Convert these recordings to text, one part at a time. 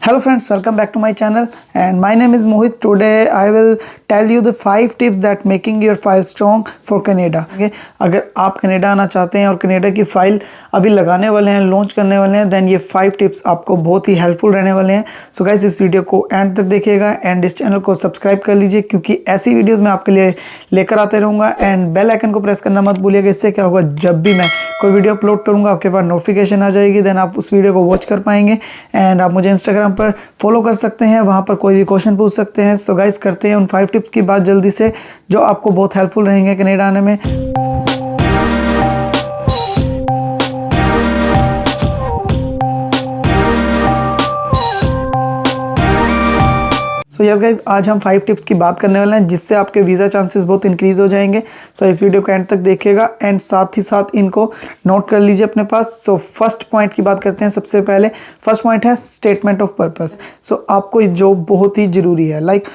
Hello friends, welcome back to my channel and my name is Mohit. Today I will tell you the 5 tips that making your file strong for Canada. Okay? अगर आप Canada आना चाहते हैं और Canada की file अभी लगाने वाले हैं, लॉन्च करने वाले हैं, देन ये 5 टिप्स आपको बहुत ही हेल्पफुल रहने वाले हैं. सो गाइस इस वीडियो को एंड तक देखिएगा एंड इस चैनल को सब्सक्राइब कर लीजिए क्योंकि ऐसी वीडियोज़ मैं आपके लिए लेकर आते रहूँगा. एंड बेल आइकन को प्रेस करना मत भूलिएगा. इससे क्या होगा, जब भी मैं कोई वीडियो अपलोड करूँगा आपके पास नोटिफिकेशन आ जाएगी, देन आप उस वीडियो को वॉच कर पाएंगे. एंड आप मुझे इंस्टाग्राम पर फॉलो कर सकते हैं, वहाँ पर कोई भी क्वेश्चन पूछ सकते हैं. सो गाइस करते हैं उन 5 टिप्स की बात जल्दी से जो आपको बहुत हेल्पफुल रहेंगे कनाडा आने में. सो यस गाइज, आज हम 5 टिप्स की बात करने वाले हैं जिससे आपके वीज़ा चांसेस बहुत इंक्रीज़ हो जाएंगे. सो इस वीडियो को एंड तक देखिएगा एंड साथ ही साथ इनको नोट कर लीजिए अपने पास. सो फर्स्ट पॉइंट की बात करते हैं. सबसे पहले फर्स्ट पॉइंट है स्टेटमेंट ऑफ पर्पस. सो आपको ये जॉब बहुत ही ज़रूरी है. लाइक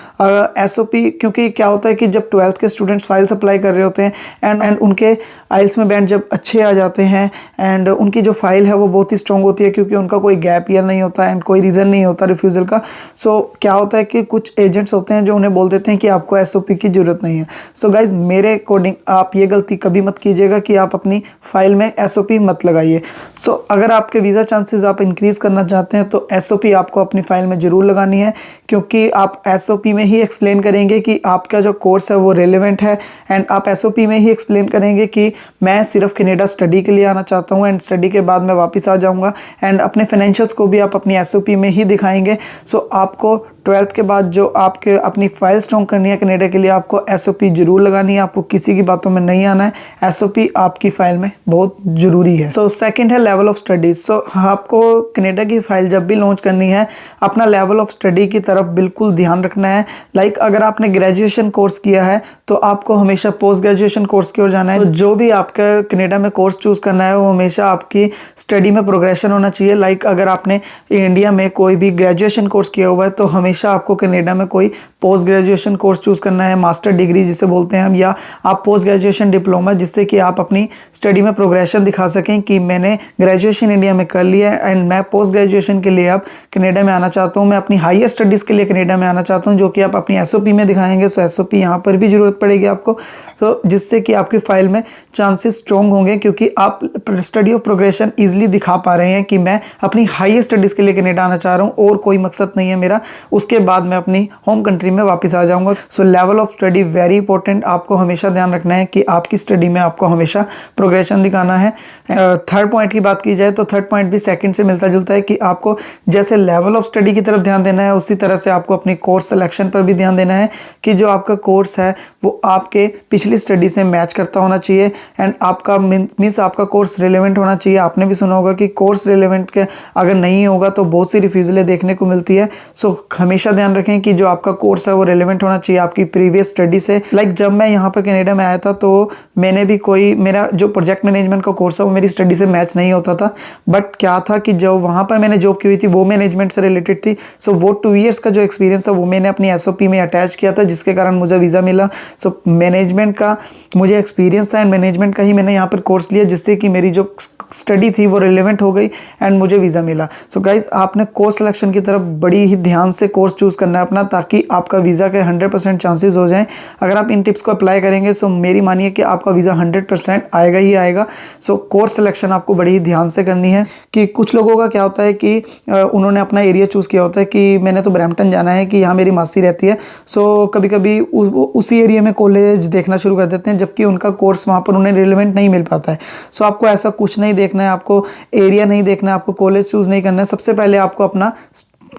SOP, क्योंकि क्या होता है कि जब 12th के स्टूडेंट्स फाइल्स अप्लाई कर रहे होते हैं एंड उनके आइल्स में बैंड जब अच्छे आ जाते हैं एंड उनकी जो फाइल है वो बहुत ही स्ट्रॉन्ग होती है क्योंकि उनका कोई गैप ईयर नहीं होता एंड कोई रीज़न नहीं होता रिफ्यूज़ल का. सो क्या होता है कि कुछ एजेंट्स होते हैं जो उन्हें बोल देते हैं कि आपको SOP की ज़रूरत नहीं है. सो गाइज मेरे अकॉर्डिंग आप ये गलती कभी मत कीजिएगा कि आप अपनी फाइल में SOP मत लगाइए. सो अगर आपके वीज़ा चांसेस आप इंक्रीज़ करना चाहते हैं तो SOP आपको अपनी फाइल में ज़रूर लगानी है क्योंकि आप SOP में ही एक्सप्लेन करेंगे कि आपका जो कोर्स है वो रेलिवेंट है एंड आप SOP में ही एक्सप्लेन करेंगे कि मैं सिर्फ कनाडा स्टडी के लिए आना चाहता हूँ एंड स्टडी के बाद मैं वापस आ जाऊँगा. एंड अपने फाइनेंशियल्स को भी आप अपनी SOP में ही दिखाएंगे. सो आपको 12th के बाद जो आपके अपनी फाइल स्ट्रॉन्ग करनी है कनाडा के लिए आपको SOP जरूर लगानी है. आपको किसी की बातों में नहीं आना है. SOP आपकी फाइल में बहुत ज़रूरी है. सो सेकंड है लेवल ऑफ स्टडीज. सो आपको कनाडा की फाइल जब भी लॉन्च करनी है अपना लेवल ऑफ स्टडी की तरफ बिल्कुल ध्यान रखना है. लाइक अगर आपने ग्रेजुएशन कोर्स किया है तो आपको हमेशा पोस्ट ग्रेजुएशन कोर्स की ओर जाना है. तो जो भी आपका कनाडा में कोर्स चूज़ करना है वो हमेशा आपकी स्टडी में प्रोग्रेशन होना चाहिए. लाइक अगर आपने इंडिया में कोई भी ग्रेजुएशन कोर्स किया हुआ है तो हमेशा आपको कनाडा में कोई पोस्ट ग्रेजुएशन कोर्स चूज़ करना है, मास्टर डिग्री जिसे बोलते हैं हम, या आप पोस्ट ग्रेजुएशन डिप्लोमा, जिससे कि आप अपनी स्टडी में प्रोग्रेशन दिखा सकें कि मैंने ग्रेजुएशन इंडिया में कर लिया है एंड मैं पोस्ट ग्रेजुएशन के लिए अब कनाडा में आना चाहता हूँ, मैं अपनी हायर स्टडीज़ के लिए कनाडा में आना चाहता हूँ, जो कि आप अपनी SOP में दिखाएंगे. सो SOP यहाँ पर भी ज़रूरत पड़ेगी आपको. तो जिससे कि आपकी फाइल में चांसेस स्ट्रॉन्ग होंगे क्योंकि आप स्टडी ऑफ प्रोग्रेशन ईजिली दिखा पा रहे हैं कि मैं अपनी हायर स्टडीज़ के लिए कनाडा आना चाह रहा हूँ और कोई मकसद नहीं है मेरा, उसके बाद मैं अपनी होम कंट्री में वापस आ जाऊंगा. सो level of study very important. आपको हमेशा ध्यान रखना है कि आपकी स्टडी में आपको हमेशा प्रोग्रेशन दिखाना है. थर्ड पॉइंट की बात की जाए तो थर्ड पॉइंट भी सेकंड से मिलता जुलता है कि आपको जैसे लेवल ऑफ स्टडी की तरफ ध्यान देना है उसी तरह से आपको अपनी कोर्स सिलेक्शन पर भी ध्यान देना है कि जो आपका कोर्स है वो आपके पिछली स्टडी से मैच करता होना चाहिए एंड आपका मीन्स आपका कोर्स रिलेवेंट होना चाहिए. आपने भी सुना होगा कि कोर्स रिलेवेंट के अगर नहीं होगा तो बहुत सी रिफ्यूज़लें देखने को मिलती है. सो हमेशा ध्यान रखें कि जो आपका कोर्स है वो रिलेवेंट होना चाहिए आपकी प्रीवियस स्टडी से. लाइक जब मैं यहाँ पर कनाडा में आया था तो मैंने भी मेरा जो प्रोजेक्ट मैनेजमेंट का कोर्स है वो मेरी स्टडी से मैच नहीं होता था. बट क्या था कि जो वहाँ पर मैंने जॉब की हुई थी वो मैनेजमेंट से रिलेटेड थी. सो वो 2 ईयर्स का जो एक्सपीरियंस था वो मैंने अपनी SOP में अटैच किया था जिसके कारण मुझे वीज़ा मिला. सो मैनेजमेंट का मुझे एक्सपीरियंस था एंड मैनेजमेंट का ही मैंने यहाँ पर कोर्स लिया जिससे कि मेरी जो स्टडी थी वो रिलेवेंट हो गई एंड मुझे वीज़ा मिला. सो गाइज आपने कोर्स सिलेक्शन की तरफ बड़ी ही ध्यान से कोर्स चूज़ करना है अपना ताकि आपका वीज़ा के 100% चांसेस हो जाएं. अगर आप इन टिप्स को अप्लाई करेंगे सो मेरी मानिए कि आपका वीज़ा 100% आएगा ही आएगा. सो कोर्स सिलेक्शन आपको बड़ी ही ध्यान से करनी है कि कुछ लोगों का क्या होता है कि उन्होंने अपना एरिया चूज़ किया होता है कि मैंने तो ब्रैम्पटन जाना है कि यहाँ मेरी मासी रहती है. सो कभी कभी उसी एरिया में कॉलेज देखना शुरू कर देते हैं जबकि उनका कोर्स वहाँ पर उन्हें रिलेवेंट नहीं मिल पाता है. सो आपको ऐसा कुछ नहीं देखना है, आपको एरिया नहीं देखना है, आपको कॉलेज चूज़ नहीं करना है. सबसे पहले आपको अपना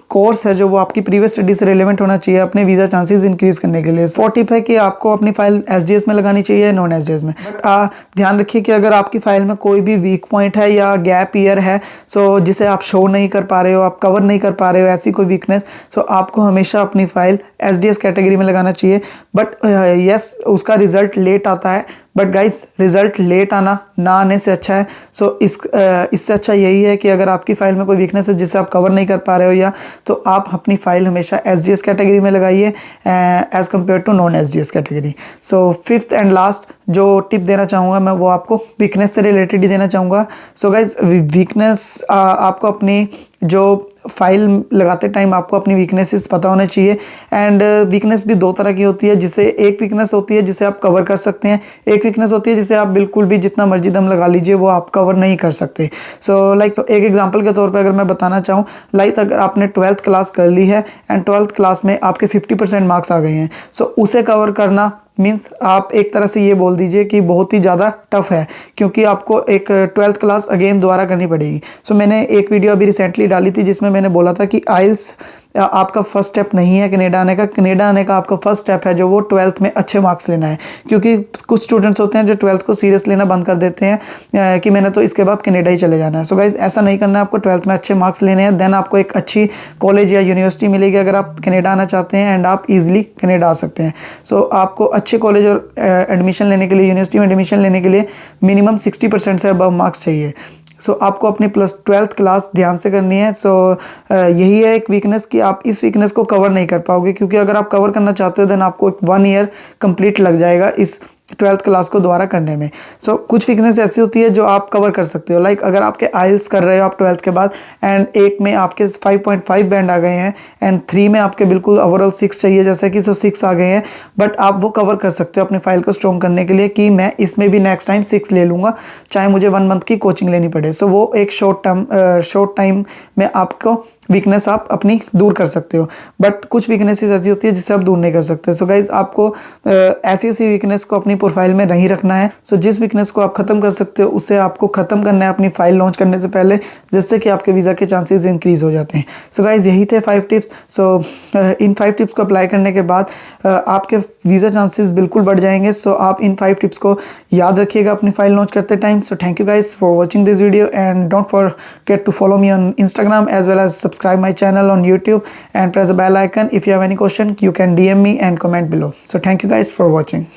कोर्स है जो वो आपकी प्रीवियस स्टडी से रिलेवेंट होना चाहिए अपने वीज़ा चांसेस इंक्रीज करने के लिए. 4 टिप है कि आपको अपनी फाइल SDS में लगानी चाहिए नॉन SDS में. बट ध्यान रखिए कि अगर आपकी फाइल में कोई भी वीक पॉइंट है या गैप ईयर है सो जिसे आप शो नहीं कर पा रहे हो, आप कवर नहीं कर पा रहे हो, ऐसी कोई वीकनेस, सो आपको हमेशा अपनी फाइल SDS कैटेगरी में लगाना चाहिए. बट यस उसका रिजल्ट लेट आता है बट गाइस रिजल्ट लेट आना ना आने से अच्छा है. सो इससे अच्छा यही है कि अगर आपकी फाइल में कोई वीकनेस है जिसे आप कवर नहीं कर पा रहे हो या तो आप अपनी फाइल हमेशा SDS कैटेगरी में लगाइए as compare to non SDS category. So fifth and last जो टिप देना चाहूँगा मैं वो आपको वीकनेस से रिलेटेड ही देना चाहूँगा. सो गाइज वीकनेस आपको अपनी जो फाइल लगाते टाइम आपको अपनी वीकनेसेस पता होने चाहिए। एंड वीकनेस भी दो तरह की होती है, जिसे एक वीकनेस होती है जिसे आप कवर कर सकते हैं, एक वीकनेस होती है जिसे आप बिल्कुल भी जितना मर्जी दम लगा लीजिए वो आप कवर नहीं कर सकते। सो लाइक एक एग्जांपल के तौर पे अगर मैं बताना चाहूँ, लाइक अगर आपने 12th क्लास कर ली है एंड 12th क्लास में आपके 50% मार्क्स आ गए हैं, सो उसे कवर करना मीन्स आप एक तरह से ये बोल दीजिए कि बहुत ही ज़्यादा टफ है, क्योंकि आपको एक 12th क्लास अगेन दोबारा करनी पड़ेगी। सो मैंने एक वीडियो अभी रिसेंटली डाली थी जिसमें मैंने बोला था कि आइल्स आपका फर्स्ट स्टेप नहीं है कनाडा आने का। कनाडा आने का आपका फर्स्ट स्टेप है जो वो 12th में अच्छे मार्क्स लेना है, क्योंकि कुछ स्टूडेंट्स होते हैं जो 12th को सीरियस लेना बंद कर देते हैं कि मैंने तो इसके बाद कनाडा ही चले जाना है। सो गाइज ऐसा नहीं करना है, आपको 12th में अच्छे मार्क्स लेने हैं, देन आपको एक अच्छी कॉलेज या यूनिवर्सिटी मिलेगी अगर आप कनाडा आना चाहते हैं एंड आप ईजिली कनाडा आ सकते हैं। सो आपको अच्छे कॉलेज और एडमिशन लेने के लिए, यूनिवर्सिटी में एडमिशन लेने के लिए मिनिमम 60% से अबव मार्क्स चाहिए। सो आपको अपनी प्लस 12th क्लास ध्यान से करनी है। सो यही है एक वीकनेस कि आप इस वीकनेस को कवर नहीं कर पाओगे, क्योंकि अगर आप कवर करना चाहते हो देन आपको एक 1 ईयर कंप्लीट लग जाएगा इस 12th क्लास को दोबारा करने में। सो कुछ वीकनेस ऐसी होती है जो आप कवर कर सकते हो, लाइक अगर आपके आइल्स कर रहे हो आप 12th के बाद एंड एक में आपके 5.5 बैंड आ गए हैं एंड 3 में आपके बिल्कुल ओवरऑल 6 चाहिए जैसे कि, सो 6 आ गए हैं, बट आप वो कवर कर सकते हो अपनी फाइल को स्ट्रॉन्ग करने के लिए कि मैं इसमें भी नेक्स्ट टाइम 6 ले लूँगा, चाहे मुझे 1 मंथ की कोचिंग लेनी पड़े। सो वो एक शॉर्ट टाइम में आपको वीकनेस आप अपनी दूर कर सकते हो, बट कुछ वीकनेसेस ऐसी होती है जिससे आप दूर नहीं कर सकते। सो गाइज आपको ऐसी ऐसी वीकनेस को अपनी प्रोफाइल में नहीं रखना है। सो जिस वीकनेस को आप खत्म कर सकते हो उसे आपको खत्म करना है अपनी फाइल लॉन्च करने से पहले, जिससे कि आपके वीज़ा के चांसेस इंक्रीज हो जाते हैं। सो गाइज यही थे 5 टिप्स। सो इन 5 टिप्स को अप्लाई करने के बाद आपके वीज़ा चांसेस बिल्कुल बढ़ जाएंगे। सो आप इन 5 टिप्स को याद रखिएगा अपनी फाइल लॉन्च करते time. So thank you guys for watching this video and don't forget to follow me on Instagram as well as subscribe my channel on YouTube and press the bell icon. If you have any question you can DM me and comment below. So thank you guys for watching.